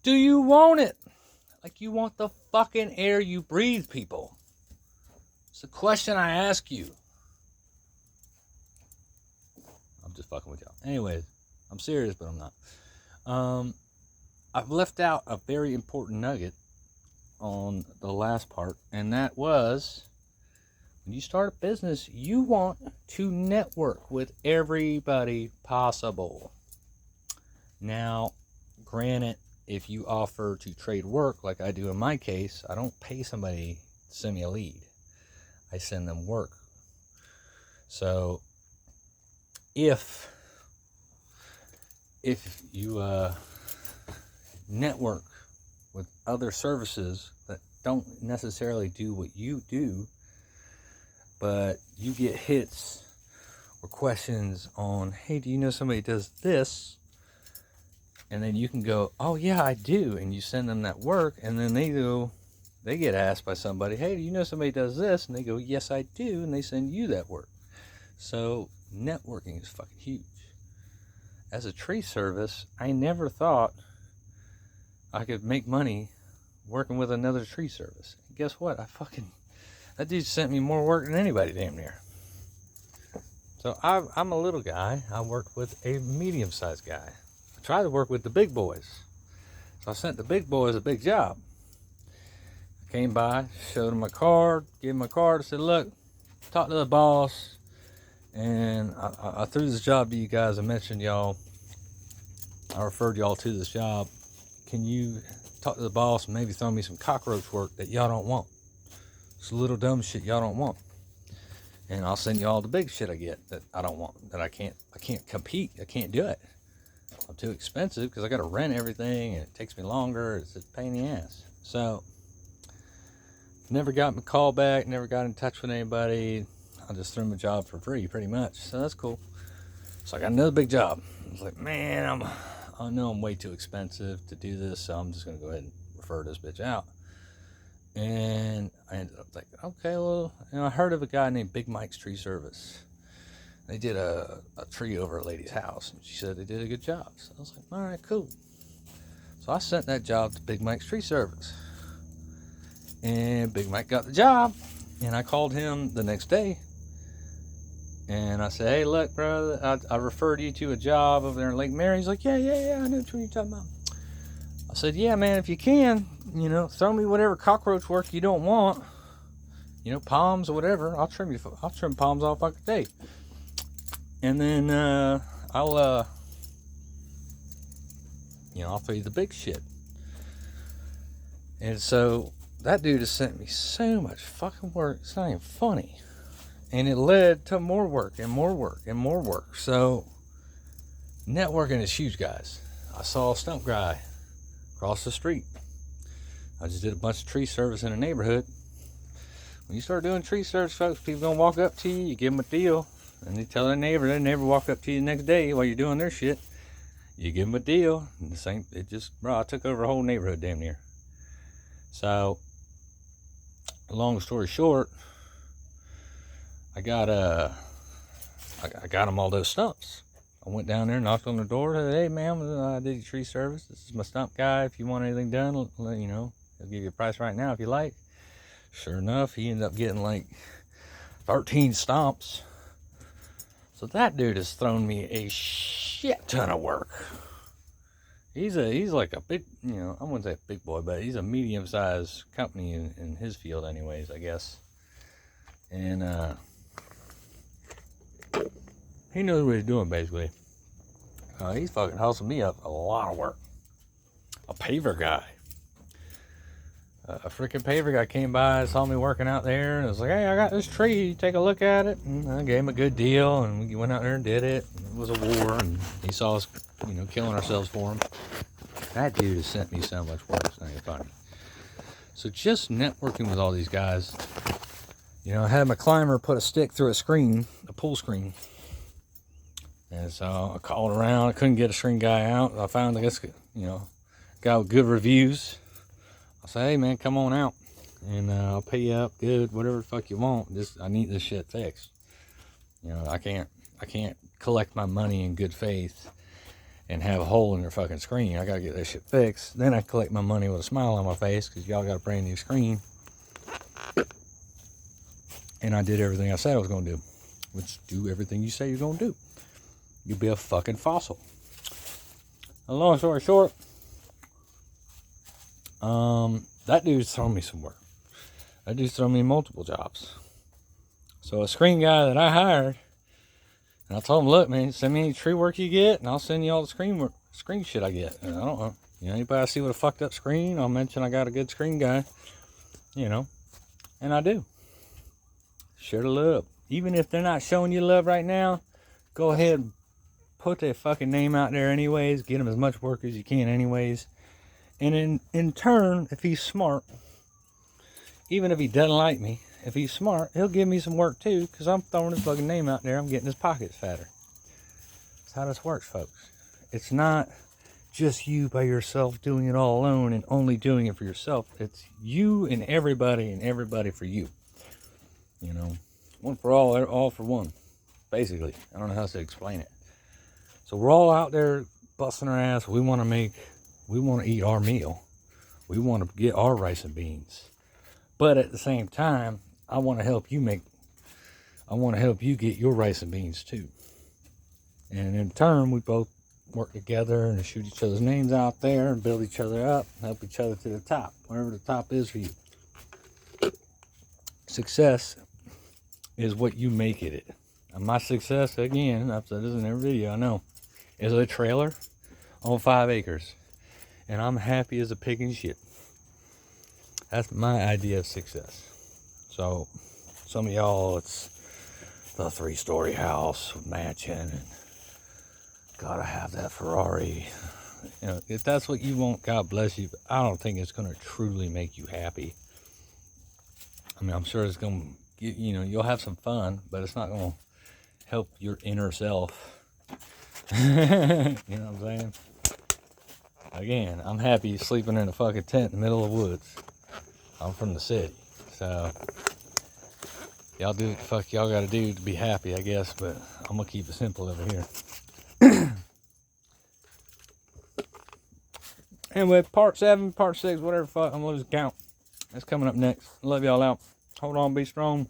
Do you want it? Like you want the fucking air you breathe, people. It's the question I ask you. I'm just fucking with y'all. Anyways, I'm serious, but I'm not. I've left out a very important nugget on the last part, and that was when you start a business, you want to network with everybody possible. Now, granted, if you offer to trade work like I do in my case, I don't pay somebody to send me a lead. I send them work. So if you network with other services that don't necessarily do what you do, but you get hits or questions on, hey, do you know somebody does this? And then you can go, oh yeah, I do. And you send them that work, and then they get asked by somebody, hey, do you know somebody does this? And they go, yes, I do. And they send you that work. So networking is fucking huge. As a tree service, I never thought I could make money working with another tree service. And guess what? That dude sent me more work than anybody damn near. So I'm a little guy. I worked with a medium-sized guy. I tried to work with the big boys. So I sent the big boys a big job. I came by, showed them my card, gave them my card, I said, look, talk to the boss. And I threw this job to you guys. I mentioned y'all. I referred y'all to this job. Can you talk to the boss and maybe throw me some cockroach work that y'all don't want? It's little dumb shit y'all don't want. And I'll send you all the big shit I get that I don't want, that I can't compete. I can't do it. I'm too expensive because I got to rent everything and it takes me longer. It's a pain in the ass. So, never got my call back, never got in touch with anybody. I just threw them a job for free pretty much. So that's cool. So I got another big job. I was like, man, I know I'm way too expensive to do this, so I'm just going to go ahead and refer this bitch out. And I ended up like, okay, well, I heard of a guy named Big Mike's Tree Service. They did a tree over a lady's house, and she said they did a good job. So I was like, all right, cool. So I sent that job to Big Mike's Tree Service. And Big Mike got the job, and I called him the next day. And I said, hey, look, brother, I referred you to a job over there in Lake Mary. He's like, yeah, I know what you're talking about. I said, yeah, man, if you can, throw me whatever cockroach work you don't want. Palms or whatever. I'll trim palms off like a day. And then I'll throw you the big shit. And so that dude has sent me so much fucking work. It's not even funny. And it led to more work and more work and more work. So networking is huge, guys. I saw a stump guy across the street. I just did a bunch of tree service in the neighborhood. When you start doing tree service, folks, people gonna walk up to you, you give them a deal, and they tell their neighbor walk up to you the next day while you're doing their shit. You give them a deal, and I took over a whole neighborhood damn near. So, long story short, I got them all those stumps. I went down there, knocked on the door, said, hey, ma'am, I did your tree service. This is my stump guy. If you want anything done, I'll give you a price right now if you like. Sure enough, he ended up getting like 13 stumps. So that dude has thrown me a shit ton of work. He's like a big, I wouldn't say a big boy, but he's a medium-sized company in his field anyways, I guess. And he knows what he's doing, basically. He's fucking hustled me up a lot of work. A paver guy. A freaking paver guy came by, saw me working out there, and was like, hey, I got this tree, take a look at it. And I gave him a good deal, and we went out there and did it. It was a war, and he saw us, killing ourselves for him. That dude has sent me so much work, it's not even funny. So just networking with all these guys. I had my climber put a stick through a pull screen. And so I called around. I couldn't get a string guy out. I found, I guess, guy with good reviews. I said, hey, man, come on out. And I'll pay you up good, whatever the fuck you want. I need this shit fixed. I can't collect my money in good faith and have a hole in their fucking screen. I gotta get that shit fixed. Then I collect my money with a smile on my face because y'all got a brand new screen. And I did everything I said I was gonna do, which do everything you say you're gonna do. You'll be a fucking fossil. A long story short, that dude's throwing me some work. That dude's throwing me multiple jobs. So a screen guy that I hired, and I told him, look, man, send me any tree work you get, and I'll send you all the screen shit I get. And I don't know, anybody see with a fucked up screen, I'll mention I got a good screen guy, and I do. Share the love. Even if they're not showing you love right now, go ahead and put their fucking name out there anyways. Get them as much work as you can anyways. And in turn, if he's smart, even if he doesn't like me, if he's smart, he'll give me some work too, because I'm throwing his fucking name out there. I'm getting his pockets fatter. That's how this works, folks. It's not just you by yourself doing it all alone and only doing it for yourself. It's you and everybody for you. One for all for one, basically. I don't know how to explain it. So we're all out there busting our ass. We want to eat our meal. We want to get our rice and beans. But at the same time, I want to help you get your rice and beans too. And in turn, we both work together and shoot each other's names out there and build each other up, help each other to the top, wherever the top is for you. Success is what you make it. And my success, again, I've said this in every video, I know, is a trailer on 5 acres. And I'm happy as a pig in shit. That's my idea of success. So, some of y'all, it's the 3-story house with mansion and gotta have that Ferrari. If that's what you want, God bless you. But I don't think it's gonna truly make you happy. I mean, I'm sure it's gonna, you'll have some fun, but it's not gonna help your inner self. You know what I'm saying? Again, I'm happy sleeping in a fucking tent in the middle of the woods. I'm from the city, so y'all do what the fuck y'all gotta do to be happy, I guess, but I'm gonna keep it simple over here. Anyway, part 7, part 6, whatever fuck, I'm gonna just count. That's coming up next. Love y'all out. Hold on, be strong.